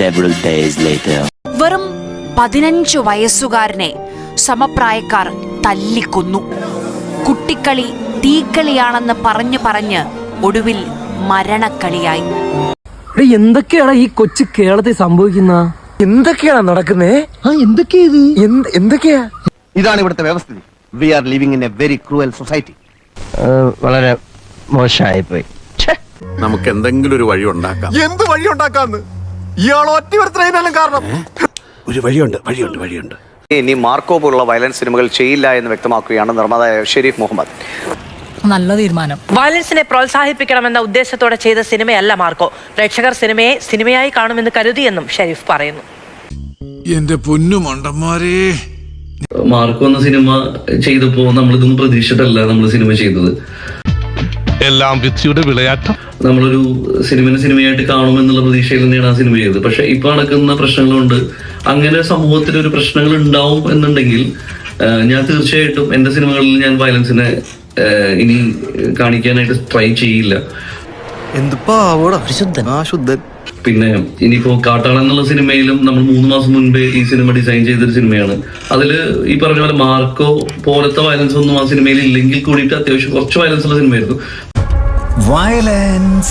Several days later. വെറും 15 വയസ്സുകാരനെ സമപ്രായക്കാർ തല്ലിക്കൊന്നു. കുട്ടിക്കളി തീക്കളിയാണെന്ന് പറഞ്ഞ് ഒടുവിൽ മരണക്കളിയായി. എന്തൊക്കെയാണ് ഈ കൊച്ചു കേരളത്തിൽ സംഭവിക്കുന്ന? എന്തൊക്കെയാണ് നടക്കുന്നേ? എന്തൊക്കെയാ? ഇതാണ് ഇവിടുത്തെ വ്യവസ്ഥിതി. We are living in a very cruel society. വളരെ മോശമായി പോയി. നമുക്ക് എന്തെങ്കിലും ഒരു വഴി ഉണ്ടാക്കാം. എന്ത് വഴി ഉണ്ടാക്കാന്ന്? ഇയാൾ ഒറ്റ കാരണം. ഒരു വഴിയുണ്ട്. ഇനി മാർക്കോ പോലുള്ള വയലൻസ് സിനിമകൾ ചെയ്യില്ല എന്ന് വ്യക്തമാക്കുകയാണ് നിർമ്മാതായ ഷെരീഫ് മുഹമ്മദ്. നല്ല തീരുമാനം. വയലൻസിനെ പ്രോത്സാഹിപ്പിക്കണമെന്ന ഉദ്ദേശത്തോടെ ചെയ്ത സിനിമയല്ല മാർക്കോ. പ്രേക്ഷകർ സിനിമയെ സിനിമയായി കാണുമെന്ന് കരുതിയെന്നും ഷെരീഫ് പറയുന്നു. എന്റെ പൊന്നു മണ്ടന്മാരെ, മാർക്കോ എന്ന സിനിമ ചെയ്തപ്പോ നമ്മളിതൊന്നും പ്രതീക്ഷിച്ചിട്ടല്ല നമ്മൾ സിനിമ ചെയ്തത്. എല്ലാം വിധിയുടെ വിളയാട്ടം. നമ്മളൊരു സിനിമയായിട്ട് കാണുമെന്നുള്ള പ്രതീക്ഷയിൽ തന്നെയാണ് ആ സിനിമ ചെയ്തത്. പക്ഷെ ഇപ്പൊ നടക്കുന്ന പ്രശ്നങ്ങളുണ്ട്. അങ്ങനെ സമൂഹത്തിൽ ഒരു പ്രശ്നങ്ങൾ ഉണ്ടാവും എന്നുണ്ടെങ്കിൽ ഞാൻ തീർച്ചയായിട്ടും എന്റെ സിനിമകളിൽ ഞാൻ വയലൻസിനെ ഇനി കാണിക്കാനായിട്ട് ട്രൈ ചെയ്യില്ല. പിന്നെ ഇനിയിപ്പോ കാട്ടാളൻ എന്നുള്ള സിനിമയിലും നമ്മൾ 3 മാസം മുൻപേ ഈ സിനിമ ഡിസൈൻ ചെയ്തൊരു സിനിമയാണ്. അതില് ഈ പറഞ്ഞ പോലെ മാർക്കോ പോലത്തെ വയലൻസ് ഒന്നും ആ സിനിമയിൽ ഇല്ലെങ്കിൽ കൂടിയിട്ട് അത്യാവശ്യം കുറച്ച് വയലൻസ് ഉള്ള സിനിമയായിരുന്നു. Violence.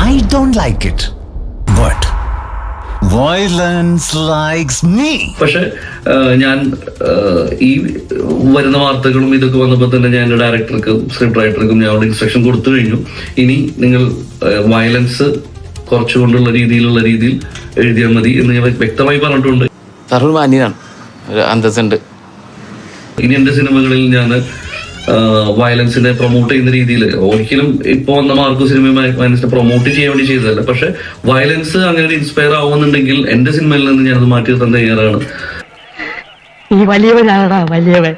I don't like it. But violence likes me. പക്ഷെ ഞാൻ ഈ വരുന്ന വാർത്തകളും ഇതൊക്കെ വന്നപ്പോൾ തന്നെ ഞാൻ എൻ്റെ ഡയറക്ടർക്കും സ്ക്രിപ്റ്റ് റൈറ്റർക്കും ഞാൻ അവിടെ ഇൻസ്ട്രക്ഷൻ കൊടുത്തു കഴിഞ്ഞു. ഇനി നിങ്ങൾ വയലൻസ് കുറച്ചുകൊണ്ടുള്ള രീതിയിൽ എഴുതിയാൽ മതി എന്ന് ഞാൻ വ്യക്തമായി പറഞ്ഞിട്ടുണ്ട്. സർവ്വമാന്യനാണ്, അന്തസ്സുണ്ട്. ഇനി എൻ്റെ സിനിമകളിൽ ഞാൻ വയലൻസിനെ പ്രൊമോട്ട് ചെയ്യുന്ന രീതിയിൽ ഒരിക്കലും ഇപ്പൊ വന്ന മാർക്കോ സിനിമ വയലൻസിനെ പ്രൊമോട്ട് ചെയ്യാൻ വേണ്ടി ചെയ്തതല്ല. പക്ഷെ വയലൻസ് അങ്ങനെ ഒരു ഇൻസ്പയർ ആവുന്നുണ്ടെങ്കിൽ എന്റെ സിനിമയിൽ നിന്ന് ഞാനത് മാറ്റി നിർത്താൻ തയ്യാറാണ്. ഈ വലിയവനാണ് വലിയവൻ.